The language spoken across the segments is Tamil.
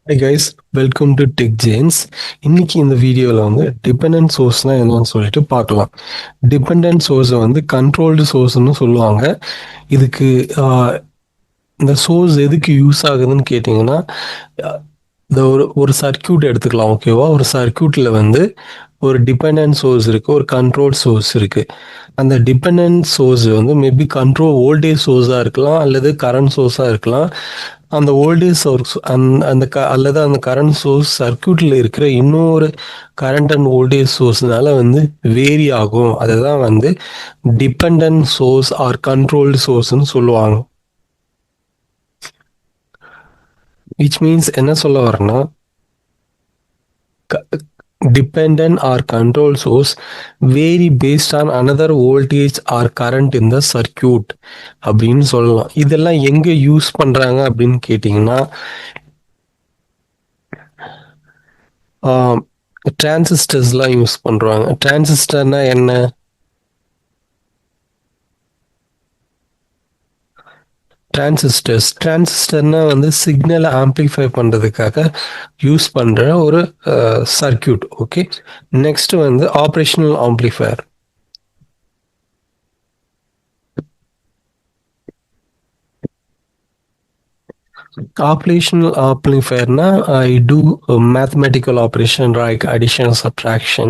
Hey guys, welcome to tech ஜேன்ஸ். இன்னைக்கு இந்த வீடியோவில் வந்து டிபெண்டன்ட் சோர்ஸ்னா என்னன்னு சொல்லிட்டு பார்க்கலாம். டிபெண்டன்ட் சோர்ஸை வந்து கண்ட்ரோல்டு சோர்ஸ்னு சொல்லுவாங்க. இதுக்கு இந்த சோர்ஸ் எதுக்கு யூஸ் ஆகுதுன்னு கேட்டிங்கன்னா, இந்த ஒரு ஒரு சர்க்யூட் எடுத்துக்கலாம். ஓகேவா? ஒரு சர்க்யூட்டில் வந்து ஒரு டிபெண்டன்ட் சோர்ஸ் இருக்குது, ஒரு கண்ட்ரோல் சோர்ஸ் இருக்குது. அந்த டிபெண்டன்ட் சோர்ஸ் வந்து மேபி கண்ட்ரோல் வோல்டேஜ் சோர்ஸாக இருக்கலாம் அல்லது கரண்ட் சோர்ஸாக இருக்கலாம். அந்த வோல்டேஜ் சோர்ஸ் அல்லது அந்த கரண்ட் சோர்ஸ் சர்க்யூட்டில் இருக்கிற இன்னொரு கரண்ட் அண்ட் வோல்டேஜ் சோர்ஸ்னால வந்து வேரி ஆகும். அதை தான் வந்து டிபெண்டன்ட் சோர்ஸ் ஆர் கண்ட்ரோல்டு சோர்ஸ்னு சொல்லுவாங்க. விச் மீன்ஸ் என்ன சொல்ல வரேன்னா, dependent or control source vary based on another voltage or current in the circuit அப்படின்னு சொல்லலாம். இதெல்லாம் எங்க யூஸ் பண்றாங்க அப்படின்னு கேட்டிங்கன்னா, டிரான்சிஸ்டர்ஸ்லாம் யூஸ் பண்றாங்க. டிரான்சிஸ்டர்னா என்ன? டிரான்சிஸ்டர்னா வந்து சிக்னலை ஆம்ப்ளிஃபை பண்ணுறதுக்காக யூஸ் பண்ணுற ஒரு சர்க்யூட். ஓகே, நெக்ஸ்ட் வந்து operational amplifier. Operational amplifierனா I do mathematical operation like addition, subtraction,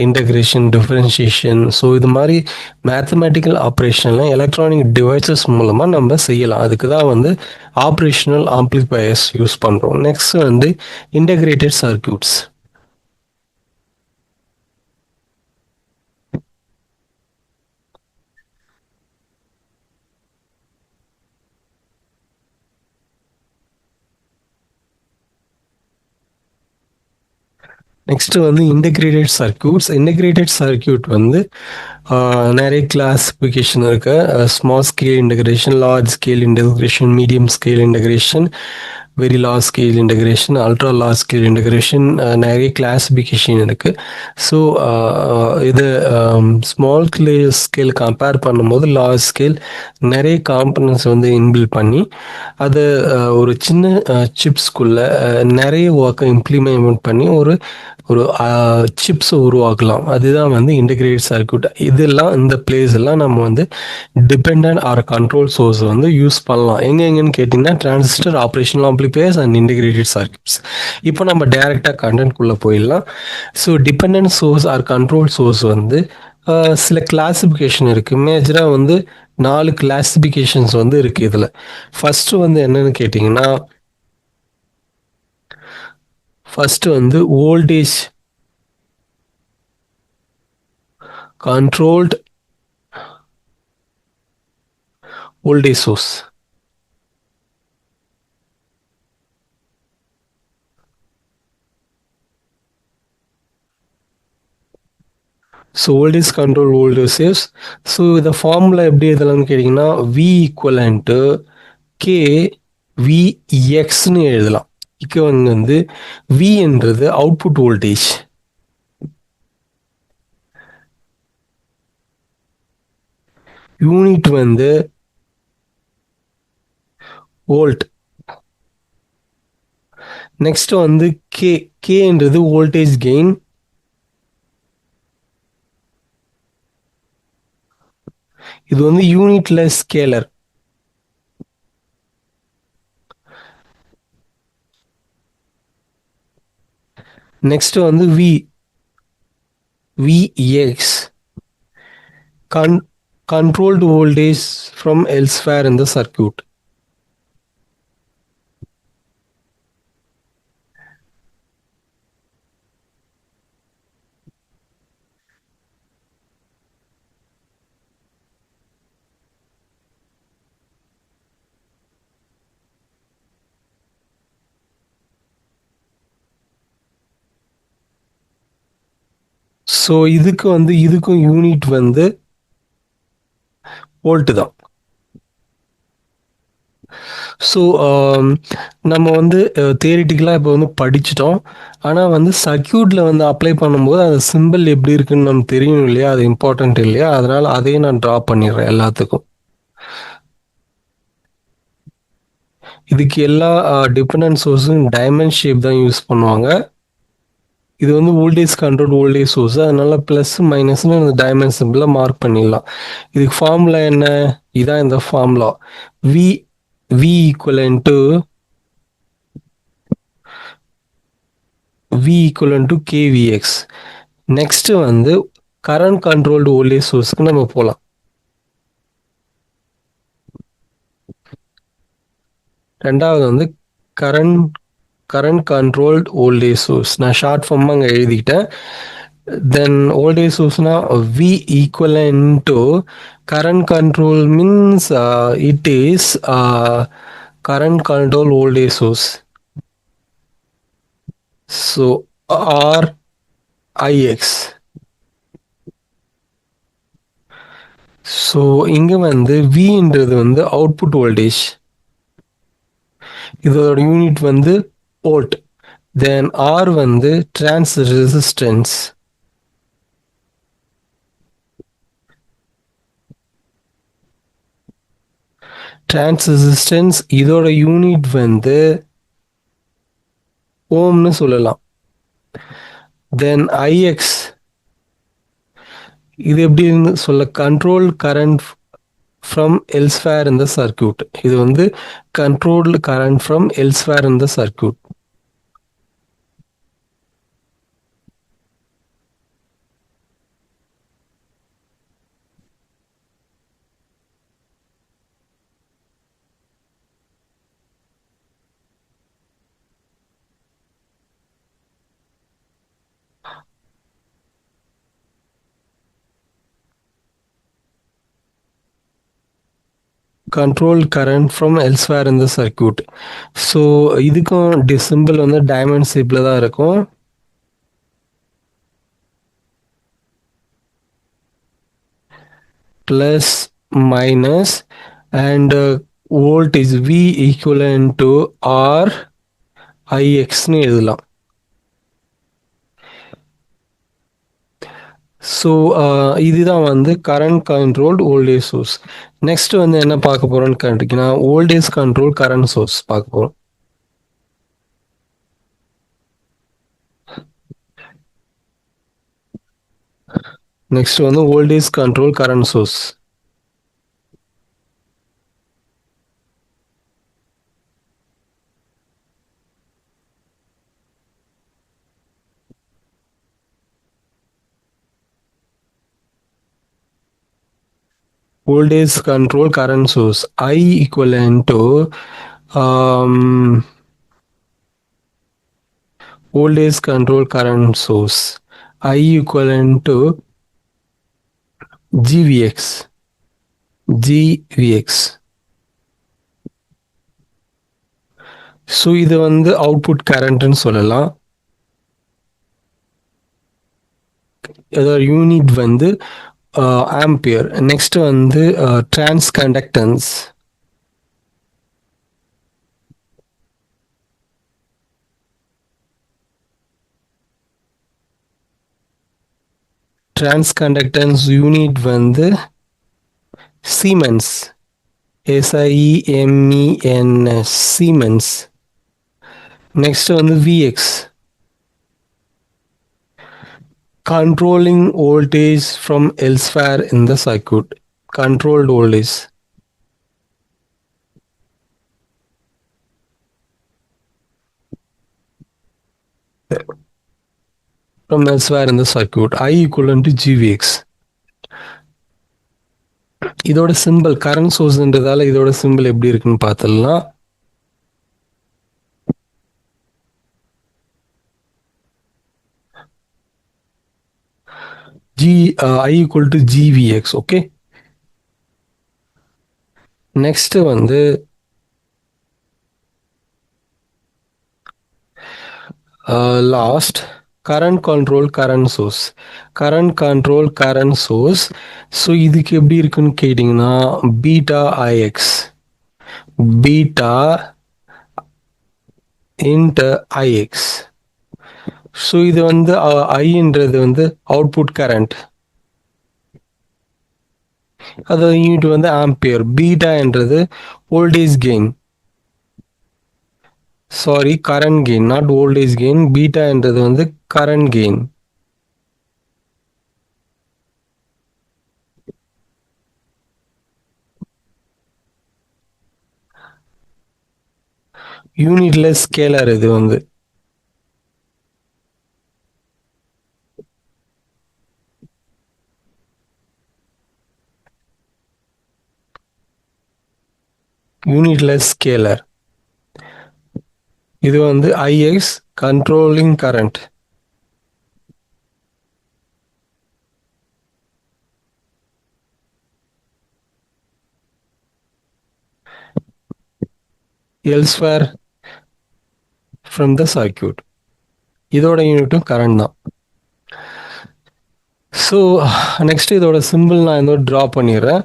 integration, differentiation. So இது மாதிரி மேத்தமெட்டிக்கல் ஆப்ரேஷன்லாம் எலக்ட்ரானிக் டிவைசஸ் மூலமாக நம்ம செய்யலாம். அதுக்கு தான் வந்து ஆப்ரேஷனல் ஆம்ப்ளிஃபயர்ஸ் யூஸ் பண்ணுறோம். நெக்ஸ்ட் வந்து இன்டகிரேட்டட் சர்க்யூட்ஸ். நெக்ஸ்ட் வந்து இன்டகிரேட்டட் சர்க்யூட்ஸ். இன்டகிரேட்டட் சர்க்யூட் வந்து நிறைய கிளாசிஃபிகேஷன் இருக்கு. Small scale integration, large scale integration, medium scale integration, very large scale integration, ultra large scale integration, நிறைய கிளாசிஃபிகேஷன் இருக்குது. ஸோ இது ஸ்மால் ஸ்கேல் கம்பேர் பண்ணும்போது லார்ஜ் ஸ்கேல் நிறைய காம்பனன்ட்ஸ் வந்து இன்பில்ட் பண்ணி அதை ஒரு சின்ன சிப்ஸ்குள்ளே நிறைய ஒர்க்கை இம்ப்ளிமெண்ட் பண்ணி ஒரு ஒரு சிப்ஸை உருவாக்கலாம். அதுதான் வந்து இன்டகிரேட்டட் சர்க்யூட். இதெல்லாம் இந்த பிளேஸ் எல்லாம் நம்ம வந்து டிபெண்டன்ட் ஆர் கண்ட்ரோல் சோர்ஸ் வந்து யூஸ் பண்ணலாம். எங்கெங்கன்னு கேட்டிங்கன்னா, transistor, operational amplifiers and integrated circuits. இப்போ நம்ம டைரெக்டாக கண்டென்ட்குள்ளே போயிடலாம். So dependent source or control source வந்து சில கிளாசிஃபிகேஷன் இருக்குது. மேஜராக வந்து 4 கிளாசிஃபிகேஷன்ஸ் வந்து இருக்குது இதில். ஃபஸ்ட்டு வந்து என்னன்னு கேட்டிங்கன்னா, ஃபஸ்ட்டு வந்து voltage controlled voltage source. So voltage control voltage saves. So இந்த ஃபார்முலா எப்படி எழுதலாம்னு கேட்டிங்கன்னா, வி ஈக்குவலன்ட்டு கே விஎக்ஸ்னு எழுதலாம். இங்கே வந்து வி என்றது அவுட்புட் வோல்டேஜ், யூனிட் வந்து வோல்ட். நெக்ஸ்ட் வந்து கே கேன்றது வோல்டேஜ் கெயின், இது வந்து யூனிட்ல ஸ்கேலர். நெக்ஸ்ட் வந்து VX controlled voltage from elsewhere in the circuit. So இதுக்கும் யூனிட் வந்து வோல்ட் தான். ஸோ நம்ம வந்து தியரிட்டிக்கலாக இப்போ வந்து படிச்சிட்டோம். ஆனால் வந்து சர்க்யூட்டில் வந்து அப்ளை பண்ணும்போது அந்த சிம்பிள் எப்படி இருக்குன்னு நமக்கு தெரியும் இல்லையா, அது இம்பார்ட்டன்ட் இல்லையா, அதனால் அதையும் நான் ட்ரா பண்ணிடுறேன் எல்லாத்துக்கும். இதுக்கு எல்லா டிபெண்டன்ட் சோர்ஸும் டைமண்ட் ஷேப் தான் யூஸ் பண்ணுவாங்க. இது வந்து வோல்டேஜ் கண்ட்ரோல் வோல்டேஜ் சோர்ஸ். அதனால பிளஸ் மைனஸ்னு இந்த டைமண்ட் சிம்பிள மார்க் பண்ணிடலாம். இதுக்கு ஃபார்முலா என்ன? இதான் இந்த ஃபார்முலா. V V equivalent to V equivalent to KVX. Next வந்து கரண்ட் கண்ட்ரோல்டு வோல்டேஜ் சோர்ஸ்க்கு நம்ம போகலாம். ரெண்டாவது வந்து current current controlled voltage source. நான் ஷார்ட் ஃபார்மாக அங்கே எழுதிக்கிட்டேன். தென் வோல்டேஜ் சோர்ஸ்னா V equivalent to current control means it is current control voltage source. So R IX. So இங்கே வந்து வின்றது வந்து அவுட்புட் வோல்டேஜ். இதோட யூனிட் வந்து வோல்ட். தென் ஆர் வந்து டிரான்ஸ் ரெசிஸ்டன்ஸ். டிரான்ஸ் ரெசிஸ்டன்ஸ் இதோட யூனிட் வந்து ஓம்னு சொல்லலாம். தென் ஐஎக்ஸ் இது எப்படின்னு சொல்ல, control current from elsewhere in the circuit. இது வந்து controlled current from elsewhere in the circuit. Control current from elsewhere in the circuit. So இதுக்கும் சிம்பிள் வந்து டைமண்ட் ஷேப்பில் தான் இருக்கும். Plus minus and voltage V equivalent to R ஐஎக்ஸ்னு எழுதலாம். ஸோ இதுதான் வந்து current controlled voltage source. Next வந்து என்ன பார்க்க போறோம்னு கேட்டிங்கன்னா வோல்டேஜ் கண்ட்ரோல் கரண்ட் சோர்ஸ் பார்க்க போறோம். நெக்ஸ்ட் வந்து voltage control current source. Voltage control current source I equivalent to voltage control current source I equivalent to GVX. So இது வந்து அவுட்புட் கரண்ட்னு சொல்லலாம். இதோட யூனிட் வந்து ஆம்பியர். நெக்ஸ்ட் வந்து trans conductance. Trans conductance unit வந்து சீமென்ஸ். SIEMENS siemens. நெக்ஸ்ட் வந்து VX controlling voltage from elsewhere in the circuit. Controlled voltage from elsewhere in the circuit. I equivalent to GVX. இதோட சிம்பிள் கரண்ட் சோர்ஸ்ன்றதால இதோட சிம்பிள் எப்படி இருக்குன்னு பார்த்தலாம். I equal to GVX. Okay. Next வந்து last current control current source. Current control current source. So இதுக்கு எப்படி இருக்குன்னு கேட்டிங்கன்னா beta I X beta into I X. So இது வந்து ஐன்றது வந்து அவுட்புட் கரண்ட், அதோட யூனிட் வந்து ஆம்பியர். பீட்டான்றது voltage gain. Sorry, current gain, not voltage gain. பீட்டான்றது வந்து கரண்ட் கெயின். யூனிட்ல ஸ்கேலர் இது வந்து. யூனிட்ல ஸ்கேலர். இது வந்து I X controlling current. Elsewhere from the circuit. இதோட யூனிட்டும் கரண்ட் தான். ஸோ நெக்ஸ்ட் இதோட சிம்பிள் நான் இதோட ட்ரா பண்ணிடுறேன்.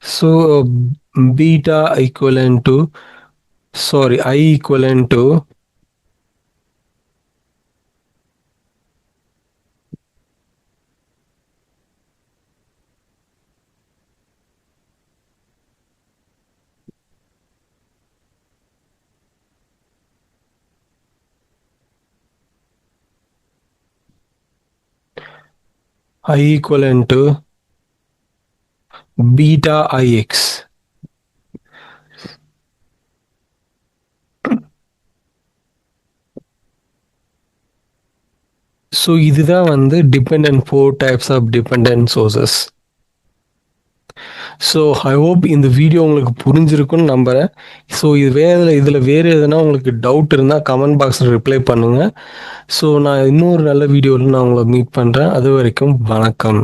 So beta equivalent to, sorry, I equivalent to beta Ix. So இதுதான் வந்து dependent, 4 types of dependent sources. So I hope இந்த வீடியோ உங்களுக்கு புரிஞ்சிருக்குன்னு நம்புகிறேன். ஸோ இதில் வேறு எதுனா உங்களுக்கு டவுட் இருந்தால் கமெண்ட் பாக்ஸில் ரிப்ளை பண்ணுங்கள். ஸோ நான் இன்னொரு நல்ல வீடியோவில் நான் உங்களை மீட் பண்ணுறேன். அது வரைக்கும் வணக்கம்.